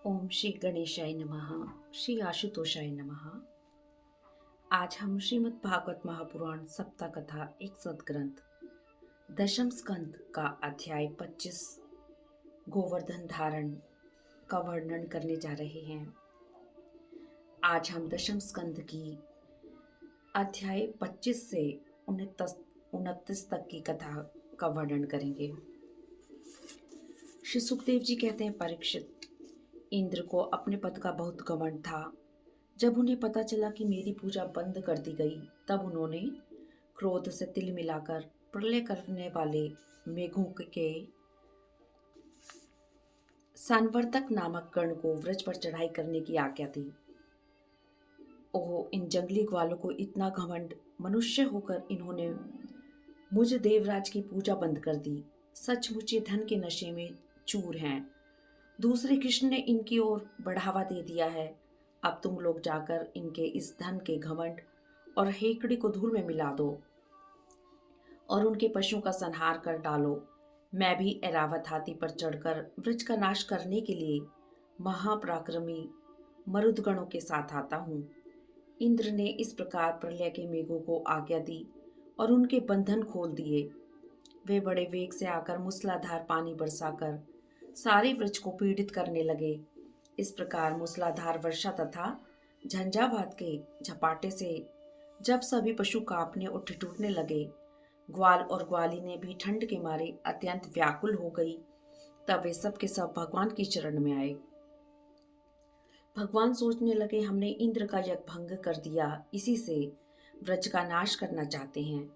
ओम श्री गणेशाय नमः। श्री आशुतोषाय नमः। आज हम श्रीमद् भागवत महापुराण सप्ताह कथा एक सदग्रंथ दशम स्कंद का अध्याय 25 गोवर्धन धारण का वर्णन करने जा रहे हैं। आज हम दशम स्कंद की अध्याय 25 से 29 तक की कथा का वर्णन करेंगे। श्री सुखदेव जी कहते हैं, परीक्षित, इंद्र को अपने पद का बहुत घमंड था। जब उन्हें पता चला कि मेरी पूजा बंद कर दी गई, तब उन्होंने क्रोध से तिल मिलाकर प्रलय करने वाले मेघों के संवर्तक नामक गण को व्रज पर चढ़ाई करने की आज्ञा दी। ओह, इन जंगली ग्वालों को इतना घमंड! मनुष्य होकर इन्होंने मुझ देवराज की पूजा बंद कर दी। सचमुच ये धन के नशे में चूर हैं। दूसरे कृष्ण ने इनकी ओर बढ़ावा दे दिया है। अब तुम लोग जाकर इनके इस धन के घमंड और हेकड़ी को धूल में मिला दो और उनके पशुओं का संहार कर डालो। मैं भी ऐरावत हाथी पर चढ़कर वृक्ष का नाश करने के लिए महापराक्रमी मरुदगणों के साथ आता हूँ। इंद्र ने इस प्रकार प्रलय के मेघों को आज्ञा दी और उनके बंधन खोल दिए। वे बड़े वेग से आकर मूसलाधार पानी बरसाकर सारे वृक्ष को पीड़ित करने लगे। इस प्रकार मूसलाधार वर्षा तथा झंझावात के झपाटे से जब सभी पशु कांपने और ठिठुरने लगे, ग्वाल और ग्वालिनें भी ठंड के मारे अत्यंत व्याकुल हो गई, तब वे सब के सब भगवान की शरण में आए। भगवान सोचने लगे, हमने इंद्र का यज्ञ भंग कर दिया, इसी से व्रज का नाश करना चाहते हैं।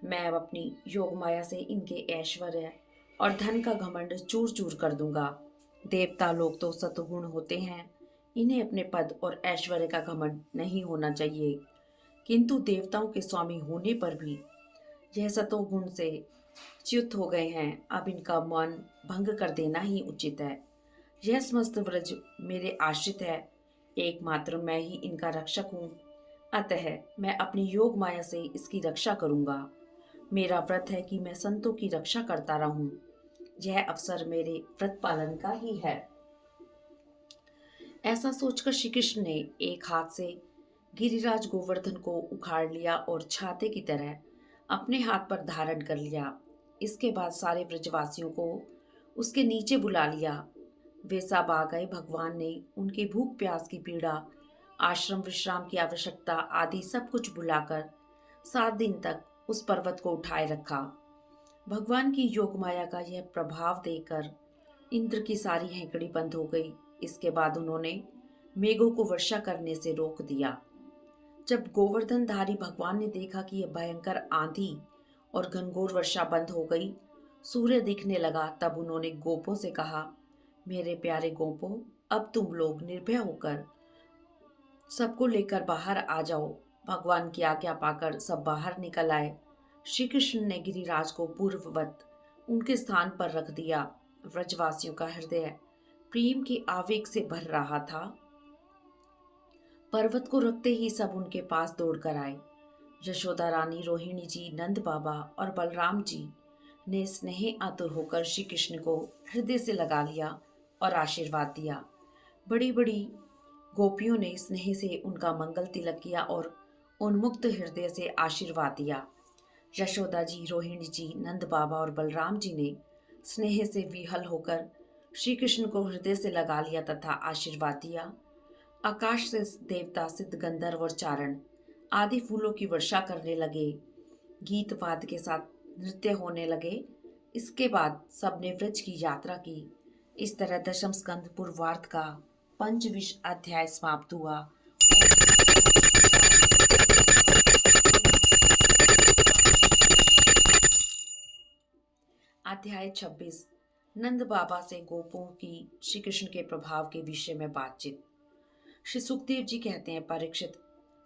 मैं अब अपनी योग माया से इनके ऐश्वर्य और धन का घमंड चूर चूर कर दूंगा। देवता लोग तो सतुगुण होते हैं, इन्हें अपने पद और ऐश्वर्य का घमंड नहीं होना चाहिए, किंतु देवताओं के स्वामी होने पर भी यह सतोगुण से च्युत हो गए हैं। अब इनका मन भंग कर देना ही उचित है। यह समस्त व्रज मेरे आश्रित है, एकमात्र मैं ही इनका रक्षक हूँ, अतः मैं अपनी योग माया से इसकी रक्षा करूँगा। मेरा व्रत है कि मैं संतों की रक्षा करता रहूं। यह अवसर मेरे व्रत पालन का ही है। ऐसा सोचकर श्री कृष्ण ने एक हाथ से गिरिराज गोवर्धन को उखाड़ लिया और छाते की तरह अपने हाथ पर धारण कर लिया। इसके बाद सारे ब्रजवासियों को उसके नीचे बुला लिया। वे सब आ गए। भगवान ने उनकी भूख प्यास की पीड़ा, आश्रम विश्राम की आवश्यकता आदि सब कुछ बुलाकर 7 दिन तक उस पर्वत को उठाए रखा। भगवान की योग माया का यह प्रभाव देकर इंद्र की सारी हेकड़ी बंद हो गई। इसके बाद उन्होंने मेघों को वर्षा करने से रोक दिया। जब गोवर्धनधारी भगवान ने देखा कि यह भयंकर आंधी और घनघोर वर्षा बंद हो गई, सूर्य दिखने लगा, तब उन्होंने गोपों से कहा, मेरे प्यारे गोपों, अब तुम लोग निर्भय होकर सबको लेकर बाहर आ जाओ। भगवान की आज्ञा पाकर सब बाहर निकल आए। श्री कृष्ण ने गिरिराज को पूर्ववत उनके स्थान पर रख दिया। व्रजवासियों का हृदय प्रेम के आवेग से भर रहा था। पर्वत को रखते ही सब उनके पास दौड़कर आए। यशोदा रानी, रोहिणी जी, नंद बाबा और बलराम जी ने स्नेह आतुर होकर श्री कृष्ण को हृदय से लगा लिया और आशीर्वाद दिया। बड़ी बड़ी गोपियों ने स्नेह से उनका मंगल तिलक किया और उन्मुक्त हृदय से आशीर्वाद दिया। यशोदा जी, रोहिणी जी, नंद बाबा और बलराम जी ने स्नेह से विहल होकर श्री कृष्ण को हृदय से लगा लिया तथा आशीर्वाद दिया। आकाश से देवता, सिद्ध, गंधर्व और चारण आदि फूलों की वर्षा करने लगे। गीत वाद के साथ नृत्य होने लगे। इसके बाद सबने व्रज की यात्रा की। इस तरह दशम स्कंद पूर्वार्ध का 25 अध्याय समाप्त हुआ। अध्याय 26 नंद बाबा से गोपों की श्री कृष्ण के प्रभाव के विषय में बातचीत। श्री सुखदेव जी कहते हैं, परीक्षित,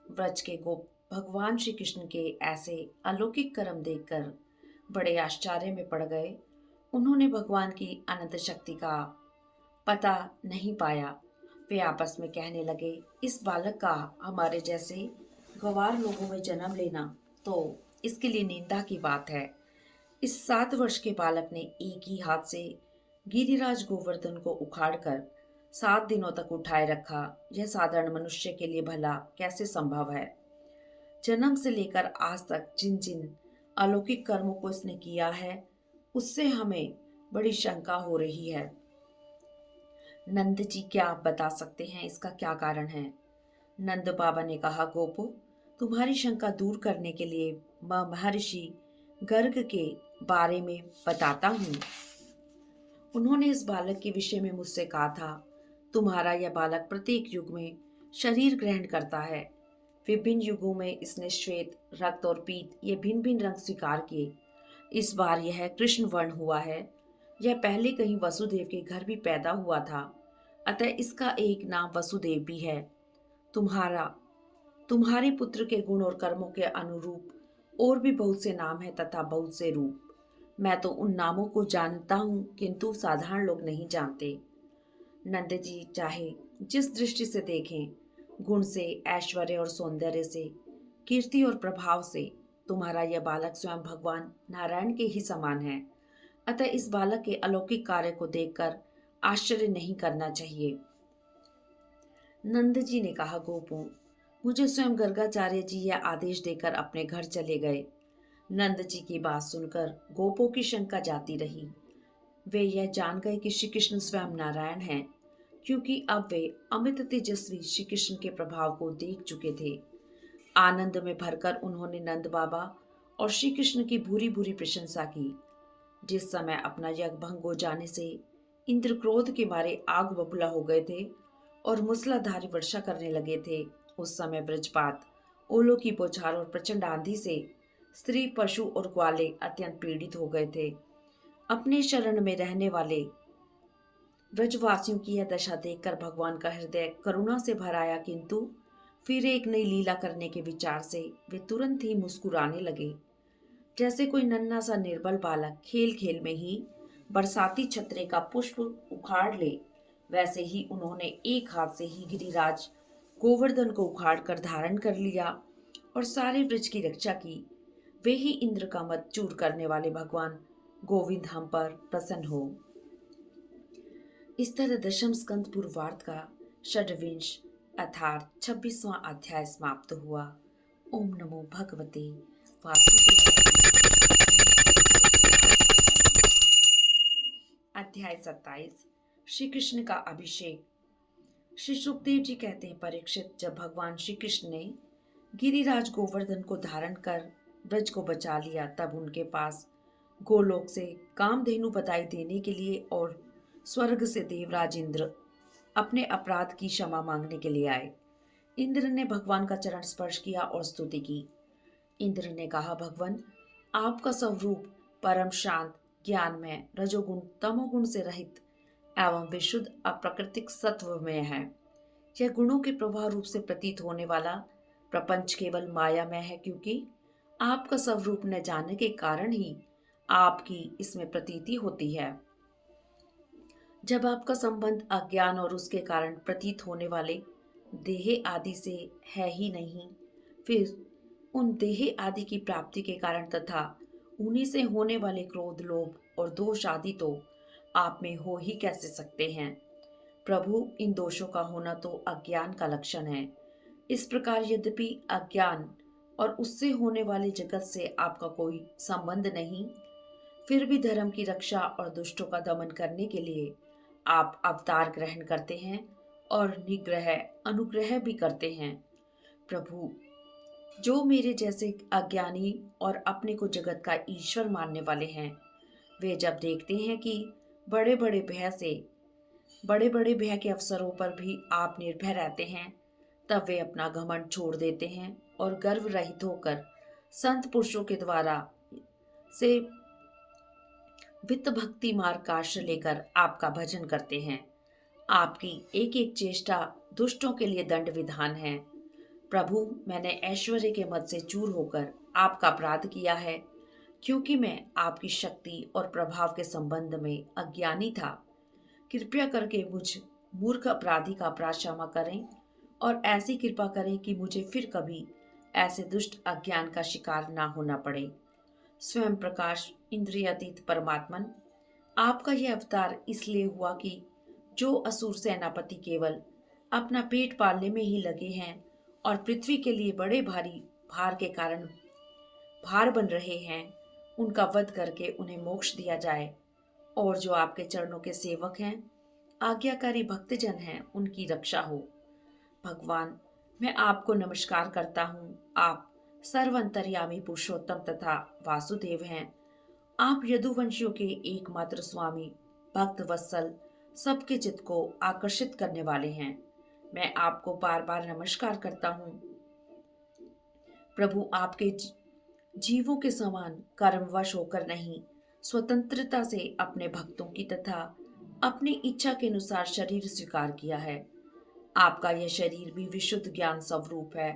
व्रज के गोप भगवान श्री कृष्ण के ऐसे अलौकिक कर्म देखकर बड़े आश्चर्य में पड़ गए। उन्होंने भगवान की अनंत शक्ति का पता नहीं पाया। वे आपस में कहने लगे, इस बालक का हमारे जैसे गंवार लोगों में जन्म लेना तो इसके लिए निंदा की बात है। इस 7 वर्ष के बालक ने एक ही हाथ से गिरिराज गोवर्धन को उखाड़कर 7 दिनों तक उठाए रखा। यह साधारण मनुष्य के लिए भला कैसे संभव है? जन्म से लेकर आज तक जिन जिन अलौकिक कर्मों को इसने किया है, उससे हमें बड़ी शंका हो रही है। नंद जी, क्या आप बता सकते हैं इसका क्या कारण है? नंद बाबा ने कहा, गोपो, तुम्हारी शंका दूर करने के लिए मैं महर्षि गर्ग के बारे में बताता हूँ। उन्होंने इस बालक के विषय में मुझसे कहा था, तुम्हारा यह बालक प्रत्येक युग में शरीर ग्रहण करता है। विभिन्न युगों में इसने श्वेत, रक्त और पीत ये भिन्न भिन्न रंग स्वीकार किए। इस बार यह कृष्ण वर्ण हुआ है। यह पहले कहीं वसुदेव के घर भी पैदा हुआ था, अतः इसका एक नाम वसुदेव भी है। तुम्हारे पुत्र के गुण और कर्मों के अनुरूप और भी बहुत से नाम हैं तथा बहुत से रूप। मैं तो उन नामों को जानता हूँ, किंतु साधारण लोग नहीं जानते। नंद जी, चाहे जिस दृष्टि से देखें, गुण से, ऐश्वर्य और सौंदर्य से, कीर्ति और प्रभाव से, तुम्हारा यह बालक स्वयं भगवान नारायण के ही समान है। अतः इस बालक के अलौकिक कार्य को देखकर आश्चर्य नहीं करना चाहिए। नंद जी ने कहा, गोपो, मुझे स्वयं गर्गाचार्य जी यह आदेश देकर अपने घर चले गए। नंद जी की बात सुनकर गोपो की शंका जाती रही। वे यह जान गए कि श्री कृष्ण स्वयं नारायण हैं, क्योंकि अब वे अमित तेजस्वी श्री कृष्ण के प्रभाव को देख चुके थे। आनंद में भरकर उन्होंने नंद बाबा और श्री कृष्ण की भूरी भूरी प्रशंसा की। जिस समय अपना यज्ञ भंग हो जाने से इंद्र क्रोध के मारे आग बबूला हो गए थे और मूसलाधारी वर्षा करने लगे थे, उस समय वज्रपात, ओलों की बौछार और प्रचंड आंधी से स्त्री, पशु और ग्वाले अत्यंत पीड़ित हो गए थे। अपने शरण में रहने वाले ब्रजवासियों की यह दशा देखकर भगवान का हृदय करुणा से भर आया, किंतु फिर एक नई लीला करने के विचार से वे तुरंत ही मुस्कुराने लगे। जैसे कोई नन्हा सा निर्बल बालक खेल खेल में ही बरसाती छतरे का पुष्प उखाड़ ले, वैसे ही उन्होंने एक हाथ से ही गिरिराज गोवर्धन को उखाड़ कर धारण कर लिया और सारे ब्रज की रक्षा की। वे ही इंद्र का मत चूर करने वाले भगवान गोविंद हम पर प्रसन्न हो। इस तरह दशम स्कंद पूर्वार्ध का षड्विंश अर्थात 26वां अध्याय समाप्त हुआ। ओम नमो भगवते वासुदेवाय। अध्याय 27, श्री कृष्ण का अभिषेक। श्री सुखदेव जी कहते हैं, परीक्षित, जब भगवान श्री कृष्ण ने गिरिराज गोवर्धन को धारण कर ब्रज को बचा लिया, तब उनके पास गोलोक से कामधेनु बधाई देने के लिए और स्वर्ग से देवराज इंद्र अपने अपराध की क्षमा मांगने के लिए आए। इंद्र ने भगवान का चरण स्पर्श किया और स्तुति की। इंद्र ने कहा, भगवान, आपका स्वरूप परम शांत, ज्ञानमय, रजोगुण तमोगुण से रहित एवं विशुद्ध अप्राकृतिक सत्वमय है। यह गुणों के प्रभाव रूप से प्रतीत होने वाला प्रपंच केवल मायामय है, क्योंकि आपका स्वरूप न जानने के कारण ही आपकी इसमें प्रतीति होती है। जब आपका संबंध अज्ञान और उसके कारण प्रतीत होने वाले देह आदि से है ही नहीं, फिर उन देह आदि की प्राप्ति के कारण तथा उन्हीं से होने वाले क्रोध, लोभ और दोष आदि तो आप में हो ही कैसे सकते हैं? प्रभु, इन दोषों का होना तो अज्ञान का लक्षण है। इस प्रकार यद्यपि अज्ञान और उससे होने वाले जगत से आपका कोई संबंध नहीं, फिर भी धर्म की रक्षा और दुष्टों का दमन करने के लिए आप अवतार ग्रहण करते हैं और निग्रह अनुग्रह भी करते हैं। प्रभु, जो मेरे जैसे अज्ञानी और अपने को जगत का ईश्वर मानने वाले हैं, वे जब देखते हैं कि बड़े बड़े भय के अवसरों पर भी आप निर्भय रहते हैं, तब वे अपना घमंड छोड़ देते हैं और गर्व रहित होकर संत पुरुषों के द्वारा से वित्त भक्ति मार्ग का आश्रय लेकर आपका भजन करते हैं। आपकी एक एक चेष्टा दुष्टों के लिए दंड विधान है। प्रभु, मैंने ऐश्वर्य के मद से चूर होकर आपका अपराध किया है, क्योंकि मैं आपकी शक्ति और प्रभाव के संबंध में अज्ञानी था। कृपया करके मुझ मूर्ख अपराधी का अपराध क्षमा करें और ऐसी कृपा करें कि मुझे फिर कभी ऐसे दुष्ट अज्ञान का शिकार ना होना पड़े। स्वयं प्रकाश इंद्रियातीत परमात्मन, आपका यह अवतार इसलिए हुआ कि जो असुर सेनापति केवल अपना पेट पालने में ही लगे हैं और पृथ्वी के लिए बड़े भारी भार के कारण भार बन रहे हैं, उनका वध करके उन्हें मोक्ष दिया जाए। और जो आपके चरणों के सेवक हैं, आज्ञाकारी भक्तजन हैं, उनकी रक्षा हो। भगवान, मैं आपको नमस्कार करता हूँ। आप सर्वंतर्यामी पुरुषोत्तम तथा वासुदेव हैं। आप यदुवंशियों के एकमात्र स्वामी, भक्त वत्सल, सबके चित्त को आकर्षित करने वाले हैं। मैं आपको बार बार नमस्कार करता हूँ। प्रभु, आपके जीवों के समान कर्मवश होकर नहीं, स्वतंत्रता से अपने भक्तों की तथा अपनी इच्छा के अनुसार शरीर स्वीकार किया है। आपका यह शरीर भी विशुद्ध ज्ञान स्वरूप है।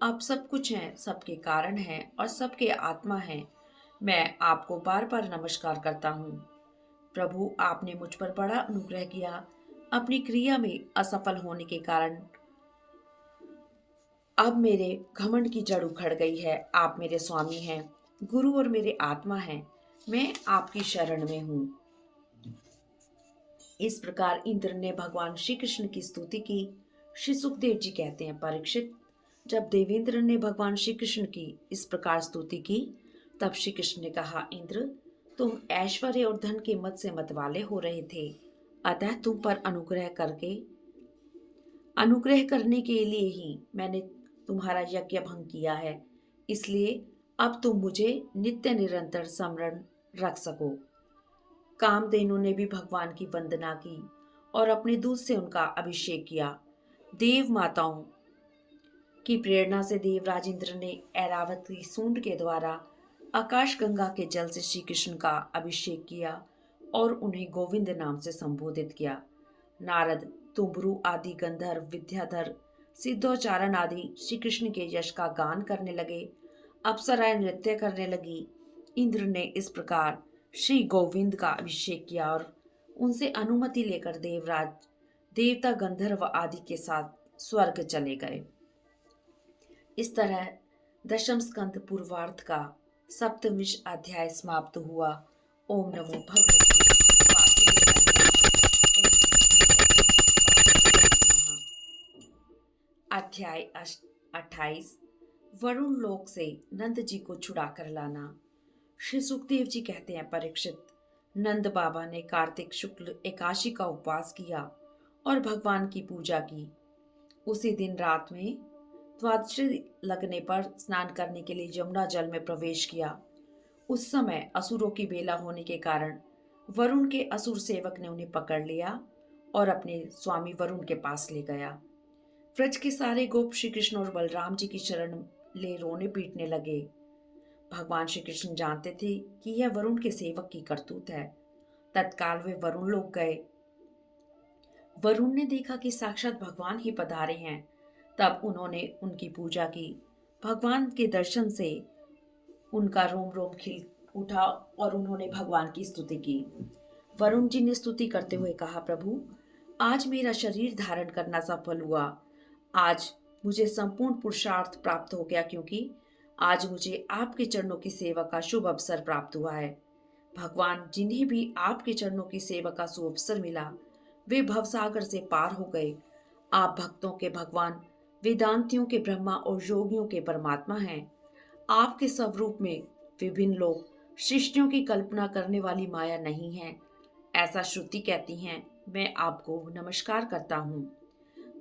आप सब कुछ हैं, सबके कारण हैं और सबके आत्मा हैं। मैं आपको बार बार नमस्कार करता हूँ। प्रभु, आपने मुझ पर बड़ा अनुग्रह किया। अपनी क्रिया में असफल होने के कारण अब मेरे घमंड की जड़ उखड़ गई है। आप मेरे स्वामी हैं, गुरु और मेरे आत्मा हैं। मैं आपकी शरण में हूँ। इस प्रकार इंद्र ने भगवान श्री कृष्ण की स्तुति की। श्री सुखदेव जी कहते हैं, परीक्षित, जब देवेंद्र ने भगवान श्री कृष्ण की इस प्रकार स्तुति की, तब श्री कृष्ण ने कहा, इंद्र, तुम ऐश्वर्य और धन के मद से मतवाले हो रहे थे, अतः तुम पर अनुग्रह करने के लिए ही मैंने तुम्हारा यज्ञ भंग किया है। इसलिए अब तुम मुझे नित्य निरंतर स्मरण रख सको। कामधेनु ने भी भगवान की वंदना की और अपने दूध से उनका अभिषेक किया। देव माताओं की प्रेरणा से देवराज इंद्र ने ऐरावत की सूंड के द्वारा आकाश गंगा के जल से श्री कृष्ण का अभिषेक किया और उन्हें गोविंद नाम से संबोधित किया। नारद, तुबरु आदि गंधर्व, विद्याधर, सिद्धोचारण आदि श्री कृष्ण के यश का गान करने लगे। अप्सराएं नृत्य करने लगी। इंद्र ने इस प्रकार श्री गोविंद का अभिषेक किया और उनसे अनुमति लेकर देवराज, देवता, गंधर्व आदि के साथ स्वर्ग चले गए। इस तरह दशम स्कंद पूर्वार्ध का 7वां अध्याय समाप्त हुआ। ओम नमो भगवते वासुदेवाय नमः। ओम नमो भगवते वासुदेवाय नमः। अध्याय 28, वरुण लोक से नंद जी को छुड़ा कर लाना। श्री सुखदेव जी कहते हैं, परीक्षित, नंद बाबा ने कार्तिक शुक्ल एकादशी का उपवास किया और भगवान की पूजा की। उसी दिन रात में द्वादशी लगने पर स्नान करने के लिए यमुना जल में प्रवेश किया। उस समय असुरों की बेला होने के कारण वरुण के असुर सेवक ने उन्हें पकड़ लिया और अपने स्वामी वरुण के पास ले गया। व्रज के सारे गोप श्री कृष्ण और बलराम जी की शरण ले रोने पीटने लगे। भगवान श्री कृष्ण जानते थे कि यह वरुण के सेवक की करतूत है। तत्काल वे वरुण लोग गए। वरुण ने देखा कि साक्षात भगवान ही पधारे हैं। तब उन्होंने उनकी पूजा की। भगवान के दर्शन से उनका रोम रोम खिल उठा और उन्होंने भगवान की स्तुति की। वरुण जी ने स्तुति करते हुए कहा, प्रभु, आज मेरा शरीर धारण करना सफल हुआ। आज मुझे संपूर्ण पुरुषार्थ प्राप्त हो गया, क्योंकि आज मुझे आपके चरणों की सेवा का शुभ अवसर प्राप्त हुआ है। भगवान, जिन्हें भी आपके चरणों की सेवा का शुभ अवसर मिला, वे भवसागर से पार हो गए। आप भक्तों के भगवान, वेदांतियों के ब्रह्मा और योगियों के परमात्मा हैं। आपके स्वरूप में विभिन्न लोग सृष्टियों की कल्पना करने वाली माया नहीं है, ऐसा श्रुति कहती हैं। मैं आपको नमस्कार करता हूँ।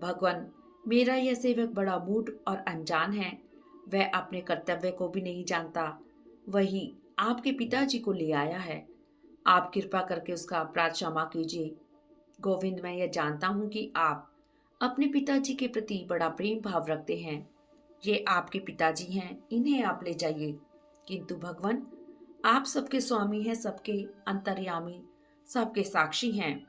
भगवान, मेरा यह सेवक बड़ा मूढ़ और अनजान है। वह अपने कर्तव्य को भी नहीं जानता। वही आपके पिताजी को ले आया है। आप कृपा करके उसका अपराध क्षमा कीजिए। गोविंद, मैं यह जानता हूँ कि आप अपने पिताजी के प्रति बड़ा प्रेम भाव रखते हैं। ये आपके पिताजी हैं, इन्हें आप ले जाइए। किंतु भगवान, आप सबके स्वामी हैं, सबके अंतर्यामी, सबके साक्षी हैं।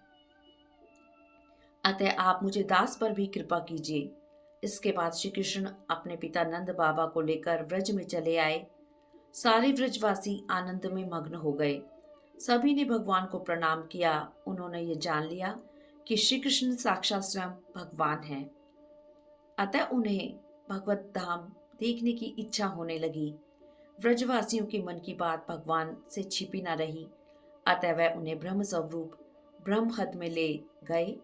अतः आप मुझे दास पर भी कृपा कीजिए। इसके बाद श्री कृष्ण अपने पिता नंद बाबा को लेकर व्रज में चले आए। सारे व्रजवासी आनंद में मग्न हो गए। सभी ने भगवान को प्रणाम किया। उन्होंने ये जान लिया कि श्री कृष्ण साक्षात स्वयं भगवान हैं। अतः उन्हें भगवत धाम देखने की इच्छा होने लगी। व्रजवासियों के मन की बात भगवान से छिपी न रही। अतः वह उन्हें ब्रह्म स्वरूप ब्रह्महद में ले गए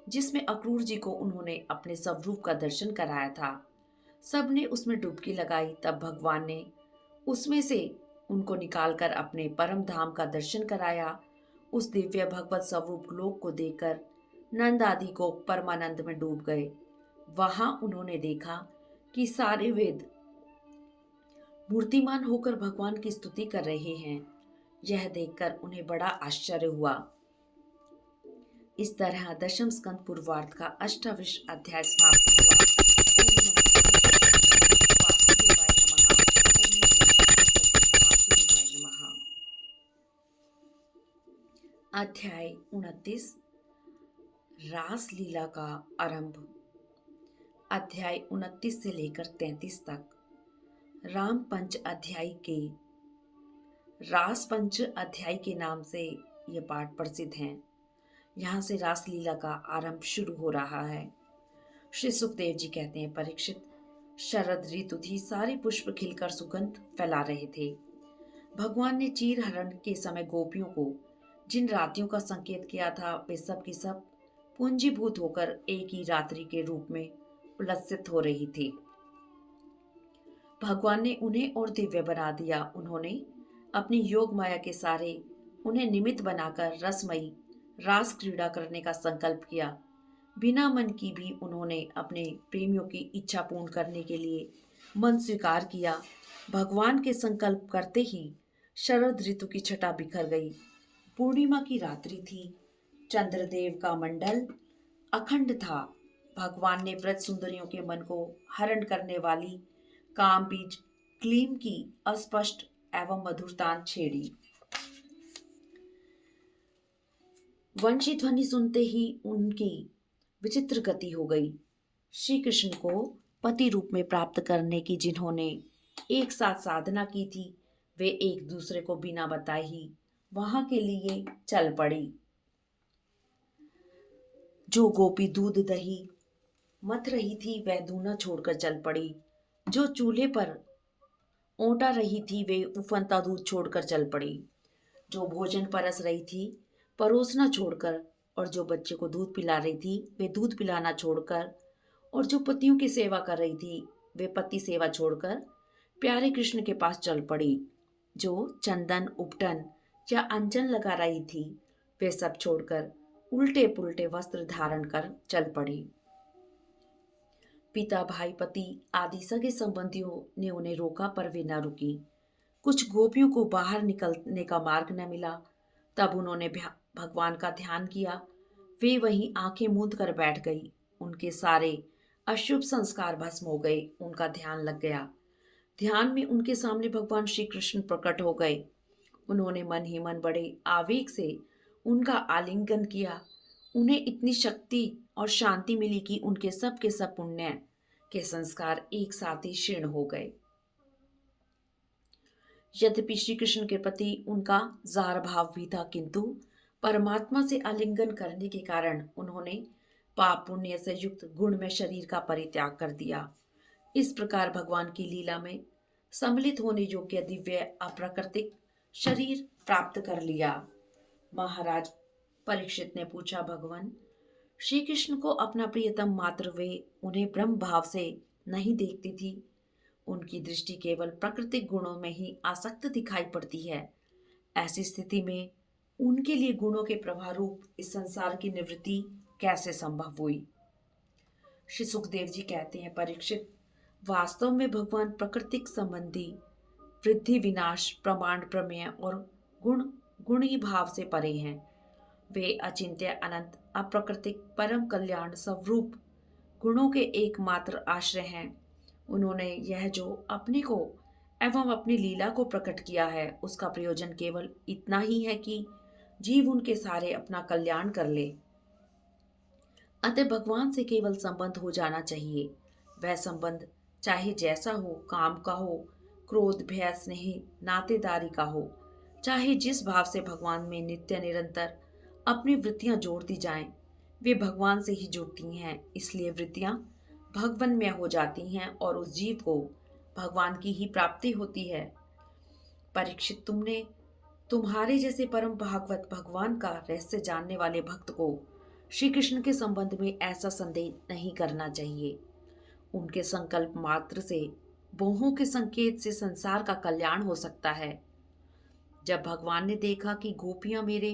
जिसमें अक्रूर जी को उन्होंने अपने स्वरूप का दर्शन कराया था। सबने उसमें डुबकी लगाई। तब भगवान ने उसमें से उनको निकालकर अपने परम धाम का दर्शन कराया। उस दिव्य भगवत स्वरूप लोक को देखकर नंद आदि को परमानंद में डूब गए। वहां उन्होंने देखा कि सारे वेद मूर्तिमान होकर भगवान की स्तुति कर रहे हैं। यह देखकर उन्हें बड़ा आश्चर्य हुआ। इस तरह दशम स्कंद पूर्वार्ध का 28वां अध्याय समाप्त हुआ। ओम नमो वासुदेवाय नमः। ओम नमो वासुदेवाय नमः। अध्याय 29 रास लीला का आरंभ। अध्याय 29 से लेकर 33 तक राम पंच अध्याय के रास पंच अध्याय के नाम से ये पाठ प्रसिद्ध हैं। यहाँ से रास लीला का आरंभ शुरू हो रहा है। श्री सुखदेव जी कहते हैं, परीक्षित, शरद ऋतु थी। सारे पुष्प खिलकर सुगंध फैला रहे थे। भगवान ने चीर हरण के समय गोपियों को जिन रातियों का संकेत किया था, वे सब की सब पूंजीभूत होकर एक ही रात्रि के रूप में उल्लसित हो रही थी। भगवान ने उन्हें और दिव्य बना दिया। उन्होंने अपनी योग माया के सारे उन्हें निमित्त बनाकर रसमयी रास क्रीड़ा करने का संकल्प किया। बिना मन की भी उन्होंने अपने प्रेमियों की इच्छा पूर्ण करने के लिए मन स्वीकार किया। भगवान के संकल्प करते ही शरद ऋतु की छटा बिखर गई। पूर्णिमा की रात्रि थी। चंद्रदेव का मंडल अखंड था। भगवान ने व्रत सुंदरियों के मन को हरण करने वाली काम बीज क्लीम की अस्पष्ट एवं मधुरतान छेड़ी। वंशी ध्वनि सुनते ही उनकी विचित्र गति हो गई। श्री कृष्ण को पति रूप में प्राप्त करने की जिन्होंने एक साथ साधना की थी, वे एक दूसरे को बिना बताए ही वहां के लिए चल पड़ी। जो गोपी दूध दही मथ रही थी, वह दूना छोड़कर चल पड़ी। जो चूल्हे पर ओंटा रही थी, वे उफनता दूध छोड़कर चल पड़ी। जो भोजन परस रही थी, परोसना छोड़कर, और जो बच्चे को दूध पिला रही थी, वे दूध पिलाना छोड़कर, और जो पतियों की सेवा कर रही थी, वे पति सेवा छोड़कर प्यारे कृष्ण के पास चल पड़ी। जो चंदन उपटन या अंजन लगा रही थी, वे सब छोड़कर उल्टे पुल्टे वस्त्र धारण कर चल पड़ी। पिता, भाई, पति आदि सगे संबंधियों ने उन्हें रोका, पर वे न रुकी। कुछ गोपियों को बाहर निकलने का मार्ग न मिला। तब उन्होंने भगवान का ध्यान किया। वे वहीं आंखें मूंद कर बैठ गई। उनके सारे अशुभ संस्कार भस्म हो गए। उनका ध्यान लग गया। ध्यान में उनके सामने भगवान श्री कृष्ण प्रकट हो गए। उन्होंने मन ही मन बड़े आवेग से उनका आलिंगन किया। उन्हें इतनी शक्ति और शांति मिली कि उनके सब के सब पुण्य के संस्कार एक साथ ही क्षीण हो गए। यद्यपि श्री कृष्ण के प्रति उनका जार भाव भी था, किंतु परमात्मा से आलिंगन करने के कारण उन्होंने पाप पुण्य से युक्त गुण में शरीर का परित्याग कर दिया। इस प्रकार भगवान की लीला में सम्मिलित होने योग्य दिव्य अप्राकृतिक शरीर प्राप्त कर लिया। महाराज परीक्षित ने पूछा, भगवान श्री कृष्ण को अपना प्रियतम मात्र वे उन्हें ब्रह्म भाव से नहीं देखती थी। उनकी दृष्टि केवल प्राकृतिक गुणों में ही आसक्त दिखाई पड़ती है। ऐसी स्थिति में उनके लिए गुणों के प्रभाव रूप इस संसार की निवृत्ति कैसे संभव हुई? श्री सुखदेव जी कहते हैं, परीक्षित, वास्तव में भगवान प्राकृतिक संबंधी वृद्धि विनाश प्रमाण प्रमेय और गुणी भाव से परे हैं। वे अचिंत्य अनंत अप्राकृतिक परम कल्याण स्वरूप गुणों के एकमात्र आश्रय हैं। उन्होंने यह जो अपने को एवं अपनी लीला को प्रकट किया है, उसका प्रयोजन केवल इतना ही है कि जीव उनके सारे अपना कल्याण कर ले। अतः भगवान से केवल संबंध हो जाना चाहिए। वह संबंध चाहे जैसा हो, काम का हो, क्रोध, भय, स्नेह, नातेदारी का हो, चाहे जिस भाव से भगवान में नित्य निरंतर अपनी वृत्तियां जोड़ती जाएं, वे भगवान से ही जुड़ती हैं। इसलिए वृत्तियां भगवन्मय हो जाती हैं और उस जीव को भगवान की ही प्राप्ति होती है। परीक्षित, तुमने तुम्हारे जैसे परम भागवत भगवान का रहस्य जानने वाले भक्त को श्री कृष्ण के संबंध में ऐसा संदेह नहीं करना चाहिए। उनके संकल्प मात्र से, मोहों के संकेत से संसार का कल्याण हो सकता है। जब भगवान ने देखा कि गोपियां मेरे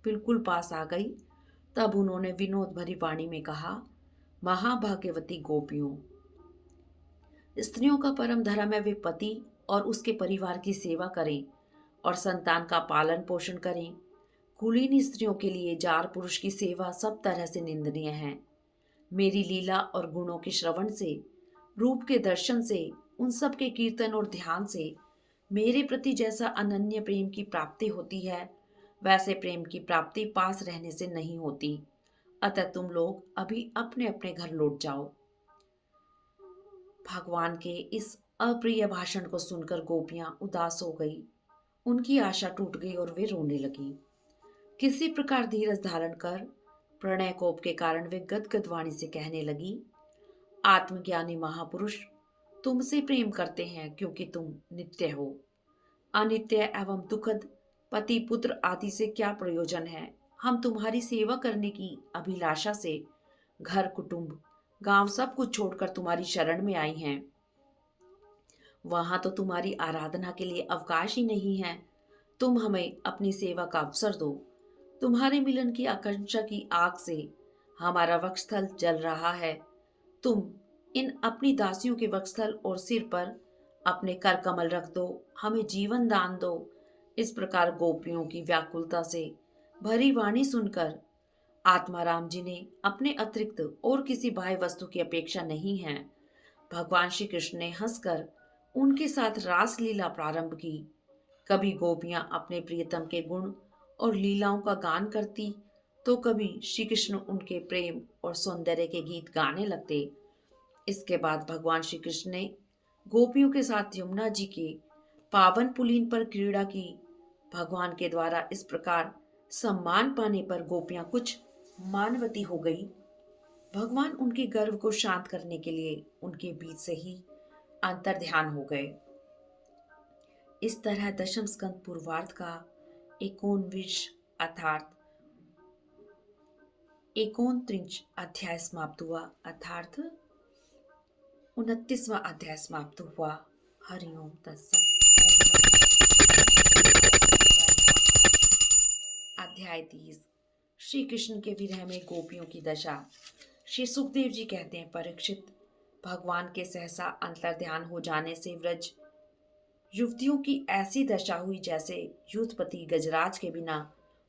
बिल्कुल पास आ गई, तब उन्होंने विनोद भरी वाणी में कहा, महाभाग्यवती गोपियों, स्त्रियों का परम धर्म है वे पति और उसके परिवार की सेवा करें और संतान का पालन पोषण करें। कुलीन स्त्रियों के लिए जार पुरुष की सेवा सब तरह से निंदनीय है। मेरी लीला और गुणों के श्रवण से, रूप के दर्शन से, उन सब के कीर्तन और ध्यान से मेरे प्रति जैसा अनन्य प्रेम की प्राप्ति होती है, वैसे प्रेम की प्राप्ति पास रहने से नहीं होती। अतः तुम लोग अभी अपने अपने घर लौट जाओ। भगवान के इस अप्रिय भाषण को सुनकर गोपियां उदास हो गई। उनकी आशा टूट गई और वे रोने लगी। किसी प्रकार धीरज धारण कर प्रणय कोप के कारण वे गदगद वाणी से कहने लगी, आत्मज्ञानी महापुरुष, तुमसे प्रेम करते हैं क्योंकि तुम नित्य हो। अनित्य एवं दुखद पति पुत्र आदि से क्या प्रयोजन है। हम तुम्हारी सेवा करने की अभिलाषा से घर कुटुंब गांव सब कुछ छोड़कर तुम्हारी शरण में आई हैं। वहां तो तुम्हारी आराधना के लिए अवकाश ही नहीं है। तुम हमें अपनी सेवा का अवसर दो। तुम्हारे मिलन की आकांक्षा की आग से हमारा वक्षस्थल जल रहा है। तुम इन अपनी दासियों के वक्षस्थल और सिर पर अपने कर कमल रख दो, हमें जीवन दान दो। इस प्रकार गोपियों की व्याकुलता से भरी वाणी सुनकर आत्माराम जी ने अपने अतिरिक्त और किसी बाह्य वस्तु की अपेक्षा नहीं है, भगवान श्री कृष्ण ने हंसकर उनके साथ रास लीला प्रारंभ की। कभी गोपियां अपने प्रियतम के गुण और लीलाओं का गान करती, तो कभी श्री कृष्ण उनके प्रेम और सौंदर्य के गीत गाने लगते। इसके बाद भगवान श्री कृष्ण ने गोपियों के साथ यमुना जी के पावन पुलीन पर क्रीड़ा की। भगवान के द्वारा इस प्रकार सम्मान पाने पर गोपियां कुछ मानवती हो गई। भगवान उनके गर्व को शांत करने के लिए उनके बीच से ही अंतर ध्यान हो गए। इस तरह दशम स्कंद पूर्वार्ध का 29 अर्थात 29 अध्याय समाप्त हुआ, अर्थात 29वां अध्याय समाप्त हुआ। हरिओम तत्सत। अध्याय 30। श्री कृष्ण के विरह में गोपियों की दशा। श्री सुखदेव जी कहते हैं, परीक्षित, भगवान के सहसा अंतर ध्यान हो जाने से व्रज युवतियों की ऐसी दशा हुई जैसे युद्धपति गजराज के बिना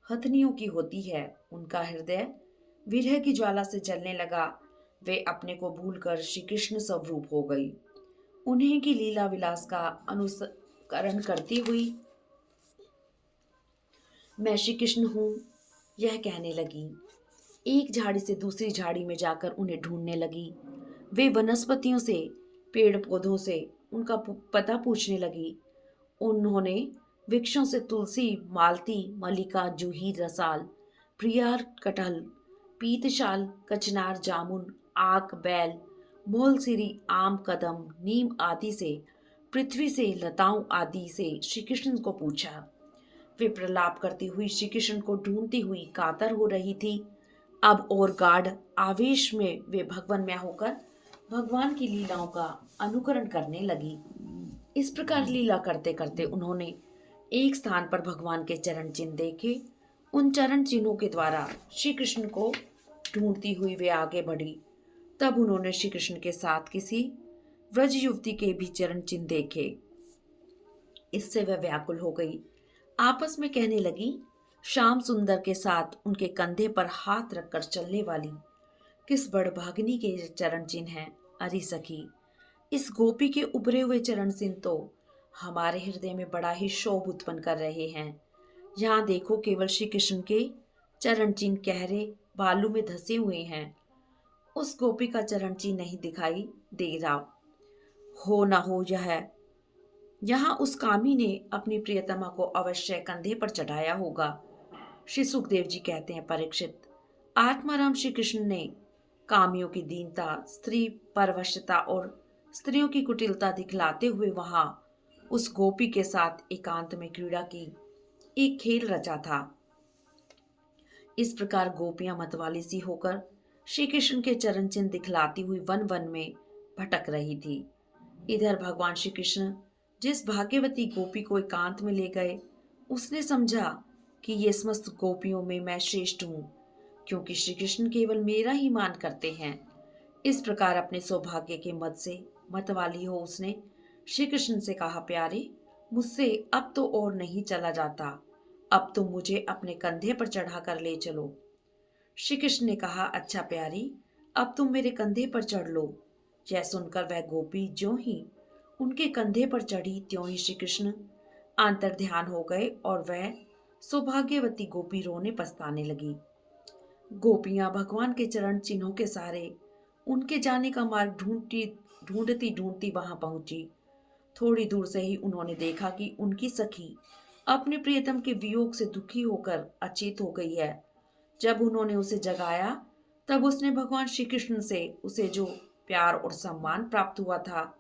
हथनियों की होती है। उनका हृदय विरह की ज्वाला से जलने लगा। वे अपने को भूलकर श्री कृष्ण स्वरूप हो गई। उन्हीं की लीला विलास का अनुसरण करती हुई मैं श्री कृष्ण हूँ यह कहने लगी। एक झाड़ी से दूसरी झाड़ी में जाकर उन्हें ढूंढने लगी। वे वनस्पतियों से, पेड़ पौधों से उनका पता पूछने लगी। उन्होंने वृक्षों से तुलसी, मालती, मल्लिका, जूही, रसाल, प्रियार, कटहल, पीतशाल, कचनार, जामुन, आक, बैल, मोलसिरी, आम, कदम, नीम आदि से, पृथ्वी से, लताओं आदि से श्री कृष्ण को पूछा। वे प्रलाप करती हुई श्री कृष्ण को ढूंढती हुई कातर हो रही थी। अब और गाढ़ आवेश में वे भगवन्मय होकर भगवान की लीलाओं का अनुकरण करने लगी। इस प्रकार लीला करते करते उन्होंने एक स्थान पर भगवान के चरण चिन्ह देखे। उन चरण चिन्हों के द्वारा श्री कृष्ण को ढूंढती हुई वे आगे बढ़ी। तब उन्होंने श्री कृष्ण के साथ किसी व्रज युवती के भी चरण चिन्ह देखे। इससे वह व्याकुल हो गई। आपस में कहने लगी, श्याम सुंदर के साथ उनके कंधे पर हाथ रखकर चलने वाली किस बड़भागिनी के चरण चिन्ह हैं। अरे सखी, इस गोपी के उभरे हुए चरण चिन्ह तो हमारे हृदय में बड़ा ही शोभ उत्पन्न कर रहे हैं। यहाँ देखो, केवल श्री कृष्ण के चरण चिन्ह गहरे बालू में धसे हुए हैं। उस गोपी का चरण चिन्ह नहीं दिखाई दे रहा। हो न हो यह यहाँ उस कामी ने अपनी प्रियतमा को अवश्य कंधे पर चढ़ाया होगा। श्री सुखदेव जी कहते हैं, परीक्षित, आत्माराम श्री कृष्ण ने कामियों की दीनता, स्त्री परवशता और स्त्रियों की कुटिलता दिखलाते हुए वहां उस गोपी के साथ एकांत में क्रीड़ा की एक खेल रचा था। इस प्रकार गोपियां मतवाली सी होकर श्री कृष्ण के चरण चिन्ह दिखलाती हुई वन वन में भटक रही थी। इधर भगवान श्री कृष्ण जिस भाग्यवती गोपी को एकांत में ले गए, उसने समझा कि ये समस्त गोपियों में मैं श्रेष्ठ हूं, क्योंकि श्री कृष्ण केवल मेरा ही मान करते हैं। इस प्रकार अपने सौभाग्य के मद से मतवाली हो उसने श्री कृष्ण से कहा, प्यारे, मुझसे अब तो और नहीं चला जाता, अब तो मुझे अपने कंधे पर चढ़ा कर ले चलो। श्री कृष्ण ने कहा, अच्छा प्यारी, अब तुम मेरे कंधे पर चढ़ लो। यह सुनकर वह गोपी ज्यों ही उनके कंधे पर चढ़ी, त्यों ही श्री कृष्ण अंतर ध्यान हो गए और वह सौभाग्यवती गोपी रोने पछताने लगी। गोपियां भगवान के चरण चिन्हों के सहारे उनके जाने का मार्ग ढूंढती ढूंढती ढूंढती वहां पहुंची। थोड़ी दूर से ही उन्होंने देखा कि उनकी सखी अपने प्रियतम के वियोग से दुखी होकर अचेत हो गई है। जब उन्होंने उसे जगाया, तब उसने भगवान श्री कृष्ण से उसे जो प्यार और सम्मान प्राप्त हुआ था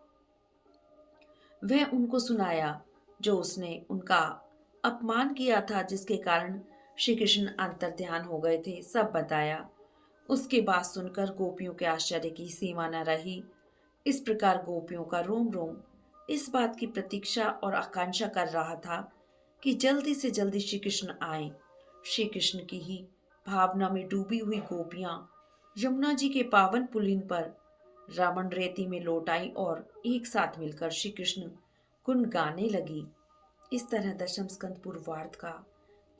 वह उनको सुनाया। जो उसने उनका अपमान किया था, जिसके कारण श्री कृष्ण अंतर्ध्यान हो गए थे, सब बताया। उसकी बात सुनकर गोपियों के आश्चर्य की सीमा न रही। इस प्रकार गोपियों का रोम रोम इस बात की प्रतीक्षा और आकांक्षा कर रहा था कि जल्दी से जल्दी श्री कृष्ण आए। श्री कृष्ण की ही भावना में डूबी हुई गोपियां यमुना जी के पावन पुलिन पर रावण रेती में लौट आई और एक साथ मिलकर श्री कृष्ण गुण गाने लगी। इस तरह दशम स्कंद पूर्वार्ध का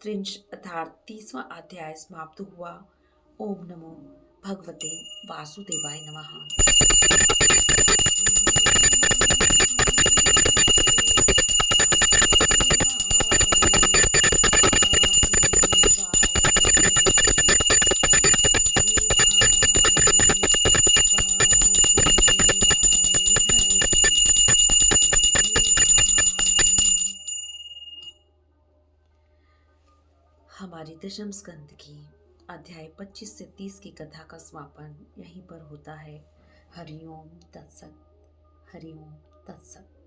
त्रिंश अर्थात 30वां अध्याय समाप्त हुआ। ओम नमो भगवते वासुदेवाय नमः। हमारी दशम स्कंद की अध्याय 25 से 30 की कथा का समापन यहीं पर होता है। हरिओम तत्सत। हरिओम तत्सत।